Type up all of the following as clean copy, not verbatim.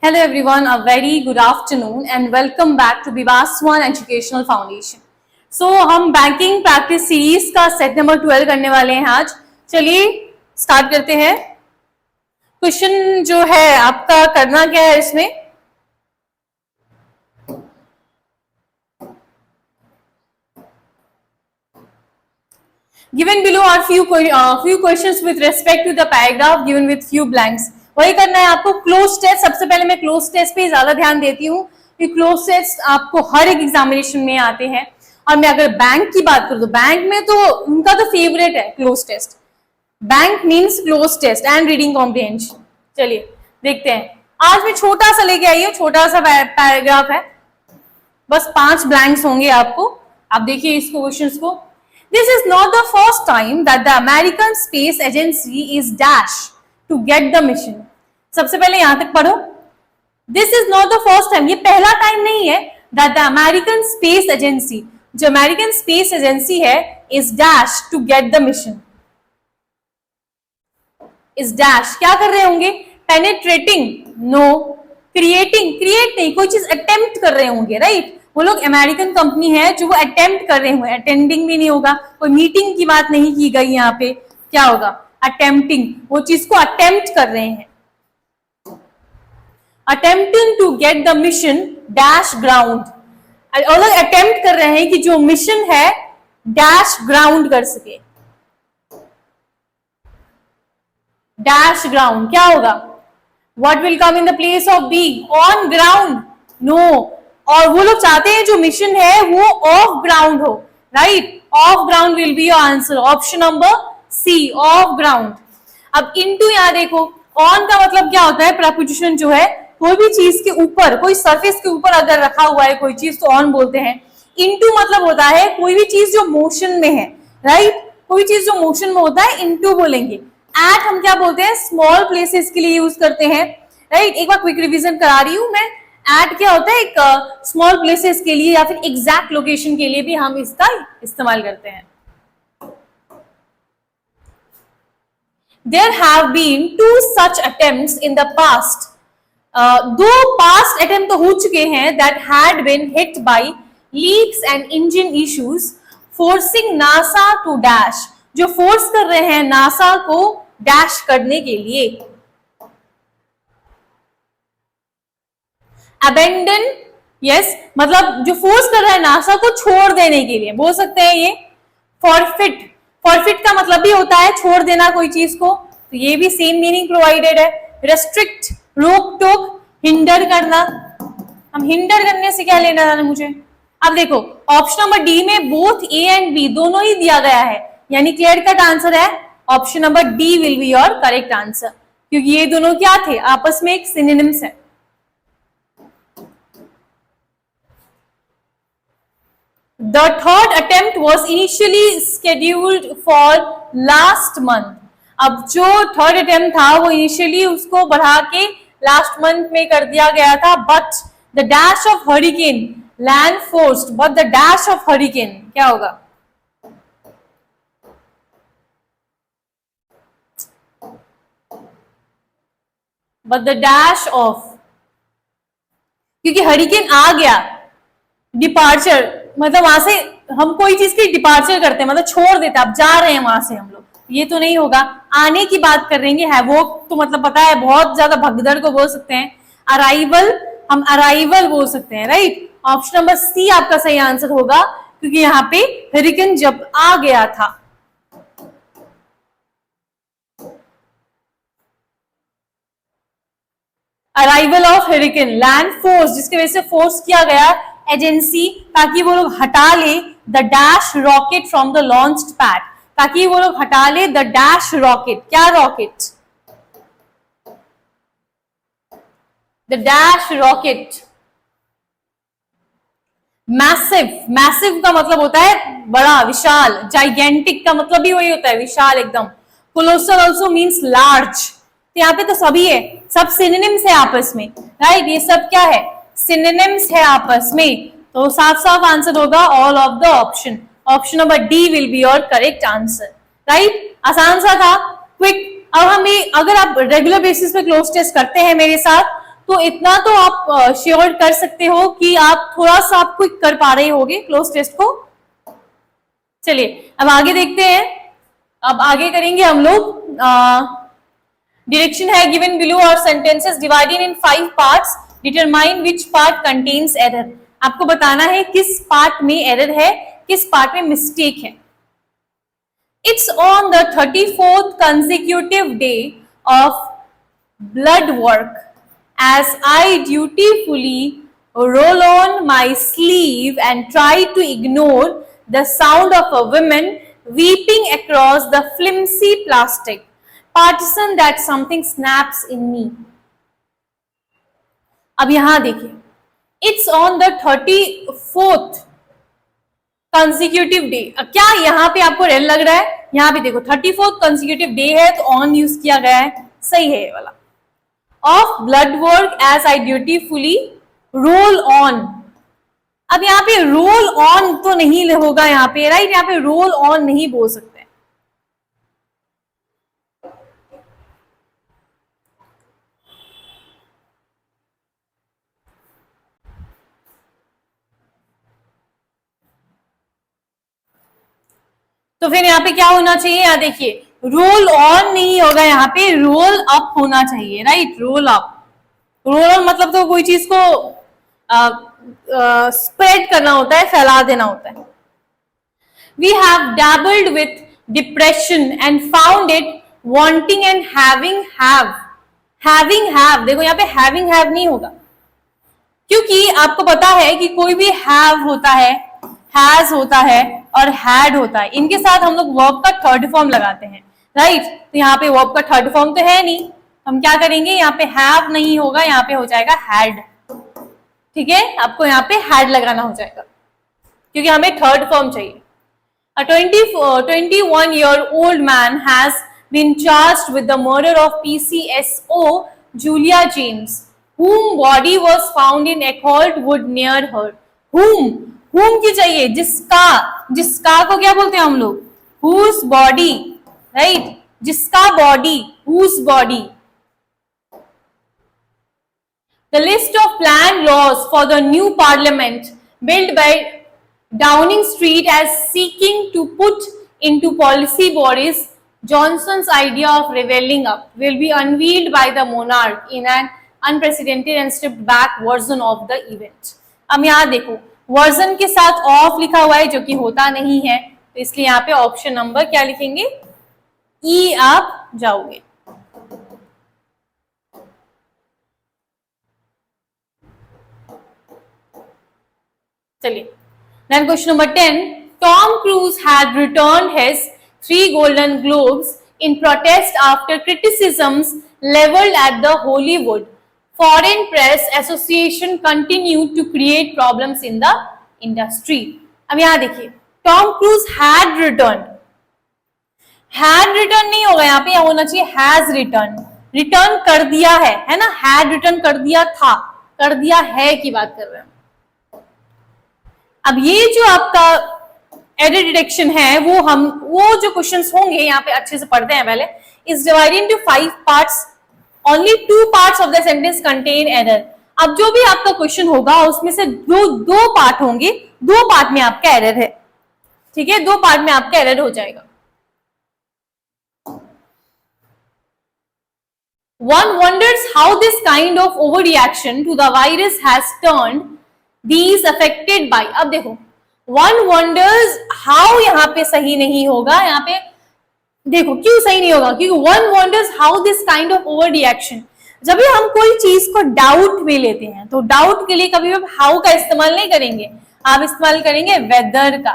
Hello everyone, a very good afternoon and welcome back to Bivas1 Educational Foundation. So हम banking practice series का set number 12 करने वाले हैं आज. चलिए स्टार्ट करते हैं. क्वेश्चन जो है आपका करना क्या है इसमें, given below are few questions with respect to the paragraph given with few blanks. वही करना है आपको. क्लोज टेस्ट, सबसे पहले मैं क्लोज टेस्ट पे ज्यादा ध्यान देती हूँ कि क्लोज टेस्ट आपको हर एक एग्जामिनेशन में आते हैं. और मैं अगर बैंक की बात करूँ तो बैंक में तो उनका तो फेवरेट है cloze test. Bank means cloze test and reading comprehension. चलिए देखते हैं. आज मैं छोटा सा लेके आई हूँ, छोटा सा पैराग्राफ है, बस 5 ब्लैंक्स होंगे आपको. आप देखिए इसको, क्वेश्चंस को. This is not the first time that the American Space Agency is dashed to get the mission. सबसे पहले यहां तक पढ़ो. This is not the first time, ये पहला टाइम नहीं है that the American Space Agency, जो American Space Agency है, is dashed to get the mission. Is dash क्या कर रहे होंगे? Penetrating, no. Creating, create नहीं, कोई चीज attempt कर रहे होंगे, राइट? वो लोग अमेरिकन कंपनी है जो वो अटेम्प्ट कर रहे हुए. अटेंडिंग भी नहीं होगा, कोई मीटिंग की बात नहीं की गई यहाँ पे. क्या होगा? अटेम्प्टिंग, वो चीज को अटेम्प्ट कर रहे हैं. Attempting to get the mission dash ground. और लोग अटेम्प्ट कर रहे हैं कि जो मिशन है डैश ग्राउंड कर सके. डैश ग्राउंड क्या होगा? What will come in the place of B? On ground, no. और वो लोग चाहते हैं जो मिशन है वो ऑफ ग्राउंड हो, right? Off ground will be your answer. Option number C, off ground. अब इनटू यहां देखो, ऑन का मतलब क्या होता है? प्रीपोजिशन जो है कोई भी चीज के ऊपर, कोई सरफेस के ऊपर अगर रखा हुआ है कोई चीज तो ऑन बोलते हैं. इनटू मतलब होता है कोई भी चीज जो मोशन में है, राइट? कोई चीज जो मोशन में होता है इनटू बोलेंगे. एट हम क्या बोलते हैं? स्मॉल प्लेसेस के लिए यूज करते हैं, राइट? एक बार क्विक रिवीजन करा रही हूं मैं. एट क्या होता है? एक स्मॉल प्लेसेस के लिए या फिर एग्जैक्ट लोकेशन के लिए भी हम इसका इस्तेमाल करते हैं. There have been 2 such attempts in the past. 2 past attempt तो हो चुके हैं that had been hit by leaks and engine issues, forcing NASA to dash. जो फोर्स कर रहे हैं नासा को डैश करने के लिए. अबेंडन, यस, मतलब जो फोर्स कर रहा है नासा को छोड़ देने के लिए बोल सकते हैं ये. फॉरफिट, फॉरफिट का मतलब भी होता है छोड़ देना कोई चीज को, तो ये भी सेम मीनिंग प्रोवाइडेड है. रेस्ट्रिक्ट, रोक टोक, हिंडर करना. हम हिंडर करने से क्या लेना था मुझे? अब देखो ऑप्शन नंबर डी में बोथ ए एंड बी दोनों ही दिया गया है, यानी क्लियर कट आंसर है. Option number D will be your correct answer, क्योंकि ये दोनों क्या थे? आपस में एक सिनोनिम्स है. The third attempt was initially scheduled for last month. अब जो थर्ड अटेम्प्ट था वो इनिशियली उसको बढ़ा के लास्ट मंथ में कर दिया गया था. But the dash of hurricane land forced. But the dash of hurricane क्या होगा? But the dash of, क्योंकि हरिकेन आ गया, डिपार्चर मतलब वहां से हम कोई चीज की डिपार्चर करते हैं, मतलब छोड़ देते हैं, अब जा रहे हैं वहां से हम लोग, ये तो नहीं होगा. आने की बात कर रहे हैं. वो तो मतलब पता है बहुत ज्यादा भगदड़ को बोल सकते हैं. अराइवल, हम अराइवल बोल सकते हैं, राइट? ऑप्शन नंबर सी आपका सही आंसर होगा, क्योंकि यहाँ पे हरिकेन जब आ गया था. Arrival of hurricane, land force, जिसकी वजह से फोर्स किया गया एजेंसी ताकि वो लोग हटा ले the dash rocket from the launched pad. ताकि वो लोग हटा ले द डैश रॉकेट. क्या rocket? The dash rocket. Massive, massive का मतलब होता है बड़ा, विशाल. जाइगेंटिक का मतलब भी वही होता है, विशाल एकदम. Colossal also means large. तो यहाँ पे तो सभी है, सब सिनोनिम्स है आपस में, राइट? ये सब क्या है? सिनोनिम्स है आपस में. तो साफ साफ आंसर होगा all of the option. Option number D will be your correct answer, right? आसान सा था, क्विक. अब हमें, अगर आप रेगुलर बेसिस पे क्लोज टेस्ट करते हैं मेरे साथ, तो इतना तो आप श्योर कर सकते हो कि आप थोड़ा सा आप क्विक कर पा रहे होगे क्लोज टेस्ट को। चलिए अब आगे देखते हैं। अब आगे करेंगे हम लोग। डायरेक्शन है गिवन बिलो और sentences divided in 5 parts, determine which part contains error. आपको बताना है किस पार्ट में एरर है, किस पार्ट में मिस्टेक है। It's on the 34th consecutive day of blood work as I dutifully roll on my sleeve and try to ignore the sound of a woman weeping across the flimsy plastic partition that something snaps in me. अब यहां देखिए, It's on the 34th consecutive day. क्या यहाँ पे आपको rail लग रहा है? यहाँ पे देखो 34th कंसिक्यूटिव डे है तो ऑन यूज किया गया है, सही है ये वाला। Of blood work as I dutifully roll on. अब यहाँ पे रोल ऑन तो नहीं होगा यहाँ पे, राइट? यहाँ पे रोल ऑन नहीं बोल सकते। तो फिर यहाँ पे क्या होना चाहिए? यहाँ देखिए रोल ऑन नहीं होगा, यहाँ पे रोल अप होना चाहिए, right? Roll up. Roll on मतलब तो कोई चीज को स्प्रेड करना होता है, फैला देना होता है। We have dabbled with depression and found it wanting and having have. Having have, देखो यहाँ पे हैविंग हैव नहीं होगा, क्योंकि आपको पता है कि कोई भी हैव होता है, हैज होता है और हैड होता है, इनके साथ हम लोग वर्ब का थर्ड फॉर्म लगाते हैं, राइट? तो यहाँ पे वर्ब का थर्ड फॉर्म तो है नहीं, हम क्या करेंगे? यहाँ पे हैव नहीं होगा, यहाँ पे हो जाएगा हैड। ठीक है, आपको यहाँ पे हैड लगाना हो जाएगा क्योंकि हमें थर्ड फॉर्म चाहिए। A 21-year-old man has been charged with the murder of PCSO Julia James, whom body was found in Eckholt Wood near her. whom की चाहिए? जिसका। जिसका को क्या बोलते हैं हम लोग? whose body, right? जिसका body, whose body. The list of planned laws for the new parliament built by Downing Street as seeking to put into policy Boris Johnson's idea of reveling up will be unveiled by the monarch in an unprecedented and stripped back version of the event. अब यहाँ देखो version के साथ of लिखा हुआ है जो कि होता नहीं है, तो इसलिए यहाँ पे ऑप्शन नंबर क्या लिखेंगे? ई आप जाओगे। चलिए, then question number 10. Tom Cruise had returned his 3 Golden Globes in protest after criticisms leveled at the Hollywood Foreign Press Association continued to create problems in the industry. अब यहाँ देखिए, Tom Cruise had returned. Had returned नहीं होगा यहाँ पे, यहाँ होना चाहिए has returned. Return कर दिया है ना? had return कर दिया था, कर दिया है की बात कर रहे हैं। अब ये जो आपका एरर डिटेक्शन है वो जो क्वेश्चंस होंगे यहाँ पे अच्छे से पढ़ते हैं पहले। Is divided into 5 parts, only 2 parts of the sentence contain error. अब जो भी आपका क्वेश्चन होगा उसमें से दो पार्ट होंगे, 2 पार्ट में आपका एरर है, ठीक है? 2 पार्ट में आपका एरर हो जाएगा। One wonders how this kind of overreaction to the virus has turned these affected by। अब देखो one wonders how यहाँ पे सही नहीं होगा, यहाँ पे देखो क्यों सही नहीं होगा? क्योंकि one wonders how this kind of overreaction, जब भी हम कोई चीज को डाउट में लेते हैं तो डाउट के लिए कभी भी हाउ का इस्तेमाल नहीं करेंगे, आप इस्तेमाल करेंगे वेदर का,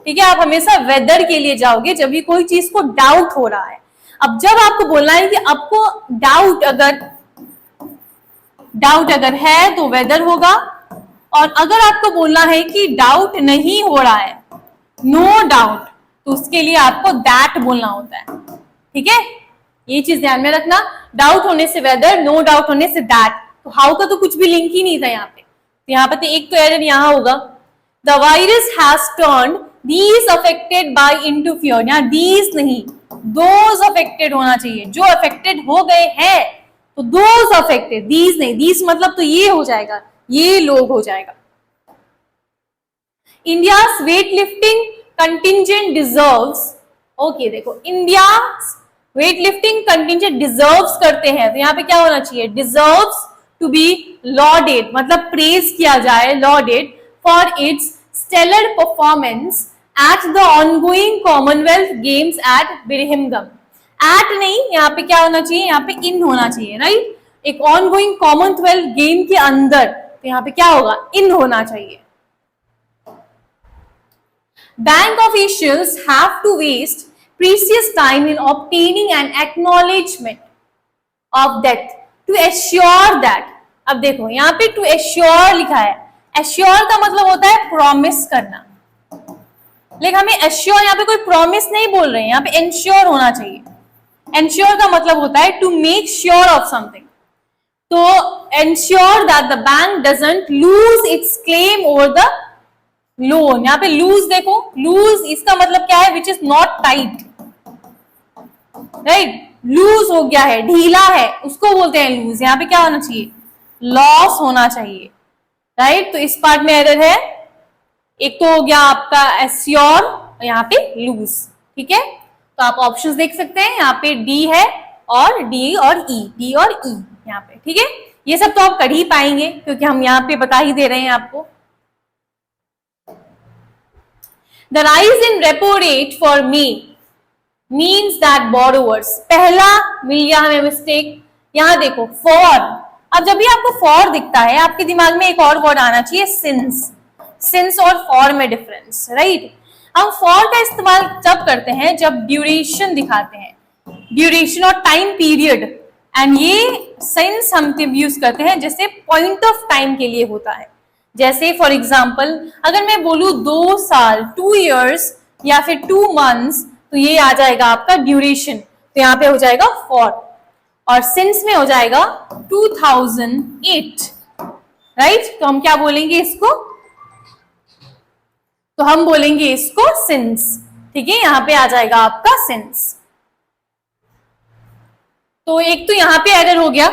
ठीक है? आप हमेशा वेदर के लिए जाओगे जब भी कोई चीज को डाउट हो रहा है। अब जब आपको बोलना है कि आपको डाउट अगर है तो वेदर होगा, और अगर आपको बोलना है कि डाउट नहीं हो रहा है, नो डाउट, तो उसके लिए आपको दैट बोलना होता है, ठीक है? ये चीज ध्यान में रखना, डाउट होने से वेदर, नो डाउट होने से दैट। तो हाउ का तो कुछ भी लिंक ही नहीं था यहाँ पे, तो यहाँ पे तो एक तो एरर यहाँ होगा। The virus has turned these affected by into fear, यहाँ दीज नहीं, दोज अफेक्टेड होना चाहिए, जो अफेक्टेड हो गए हैं, तो दोज अफेक्टेड, दीज नहीं, दीज मतलब तो ये हो जाएगा, ये लोग हो जाएगा। India's weight lifting contingent deserves, okay देखो India weight lifting contingent deserves करते हैं, तो यहाँ पे क्या होना चाहिए, डिजर्व्स टू बी लॉडेड, मतलब प्रेज किया जाए, lauded for its stellar performance at the ongoing Commonwealth Games at Birmingham. At नहीं, यहाँ पे क्या होना चाहिए, यहाँ पे इन होना चाहिए, राइट। एक ऑनगोइंग कॉमनवेल्थ गेम के अंदर, तो यहाँ पे क्या होगा, इन होना चाहिए। Bank officials have to waste precious time in obtaining an acknowledgement of death to assure that, अब देखो यहाँ पे to assure लिखा है, assure का मतलब होता है promise करना, लेकिन हमें assure यहाँ पे कोई promise नहीं बोल रहे हैं, यहाँ पे ensure होना चाहिए। ensure का मतलब होता है to make sure of something, तो ensure that the bank doesn't lose its claim over the loan. यहाँ पे लूज देखो, लूज इसका मतलब क्या है, which is not tight, right, loose हो गया है, ढीला है, उसको बोलते हैं लूज। यहाँ पे क्या होना चाहिए, लॉस होना चाहिए, राइट। तो इस पार्ट में एरर है, एक तो हो गया आपका एस्योर, यहाँ पे लूज, ठीक है। तो आप ऑप्शंस देख सकते हैं, यहाँ पे डी है और डी और ई, डी और ई यहाँ पे, ठीक है। ये सब तो आप कर ही पाएंगे क्योंकि हम यहाँ पे बता ही दे रहे हैं आपको। The rise in repo rate for May means that borrowers, पहला मिल गया हमें मिस्टेक, यहाँ देखो for, अब जब भी आपको for दिखता है आपके दिमाग में एक और वर्ड आना चाहिए since, since और for में डिफरेंस, राइट। हम for का इस्तेमाल जब करते हैं जब ड्यूरेशन दिखाते हैं, ड्यूरेशन और टाइम पीरियड, एंड ये since हम तब यूज करते हैं जैसे पॉइंट ऑफ टाइम के लिए होता है। जैसे फॉर एग्जाम्पल अगर मैं बोलूं 2 साल, 2 years या फिर 2 months, तो ये आ जाएगा आपका ड्यूरेशन, तो यहाँ पे हो जाएगा फॉर, और सिंस में हो जाएगा 2008, राइट। तो हम क्या बोलेंगे इसको, तो हम बोलेंगे इसको सिंस, ठीक है। यहाँ पे आ जाएगा आपका सिंस। तो एक तो यहाँ पे एरर हो गया,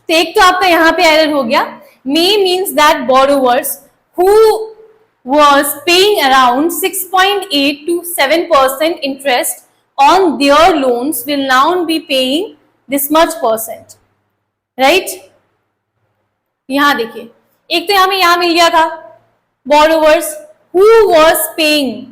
तो एक तो आपका यहाँ पे एरर हो गया, may means that borrowers who was paying around 6.8 to 7% interest on their loans will now be paying this much percent, right? यहाँ देखिए, एक तो हमें यहाँ मिल गया था borrowers who was paying,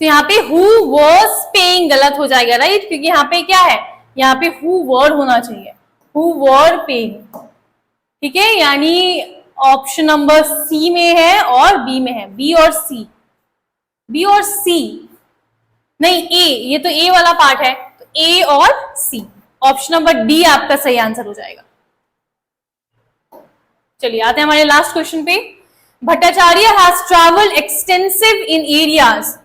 तो यहाँ पे who was paying गलत हो जाएगा, राइट, क्योंकि यहाँ पे क्या है, यहाँ पे who were होना चाहिए, who were paying, ठीक है। यानी ऑप्शन नंबर सी में है और बी में है, बी और सी, बी और सी नहीं, ए, ये तो ए वाला पार्ट है, तो ए और सी, ऑप्शन नंबर डी आपका सही आंसर हो जाएगा। चलिए आते हैं हमारे लास्ट क्वेश्चन पे। Bhattacharya has travelled extensive in areas,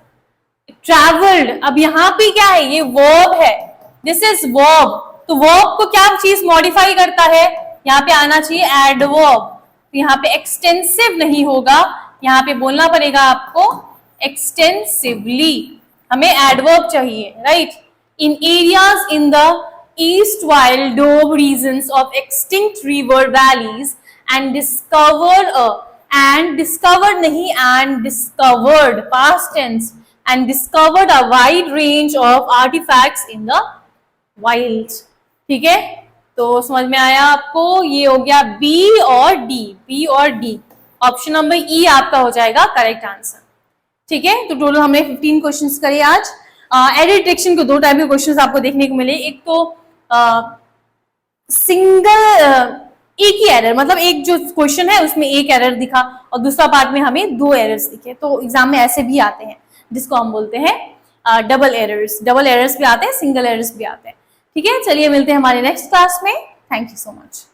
travelled, अब यहाँ पे क्या है, ये वर्ब है, दिस इज वर्ब, तो वर्ब को क्या चीज मॉडिफाई करता है, यहाँ पे आना चाहिए एडवर्ब, तो यहाँ पे एक्सटेंसिव नहीं होगा, यहाँ पे बोलना पड़ेगा आपको एक्सटेंसिवली, हमें एडवर्ब चाहिए, right. In areas in the east wild dob regions of extinct river valleys and discover and discovered नहीं, and discovered past tense, and discovered a wide range of artifacts in the wild, ठीक है। तो समझ में आया आपको, ये हो गया बी और डी, बी और डी, ऑप्शन नंबर ई आपका हो जाएगा करेक्ट आंसर, ठीक है। तो टोटल हमने 15 क्वेश्चंस करे आज। एरर डिटेक्शन के 2 टाइप के क्वेश्चंस आपको देखने को मिले, एक तो सिंगल एक ही एरर, मतलब एक जो क्वेश्चन है उसमें एक एरर दिखा, और दूसरा पार्ट में हमें 2 एरर्स दिखे, तो एग्जाम में ऐसे भी आते हैं जिसको हम बोलते हैं डबल एरर्स भी आते हैं, सिंगल एरर्स भी आते हैं, ठीक है। चलिए मिलते हैं हमारे नेक्स्ट क्लास में, थैंक यू सो मच।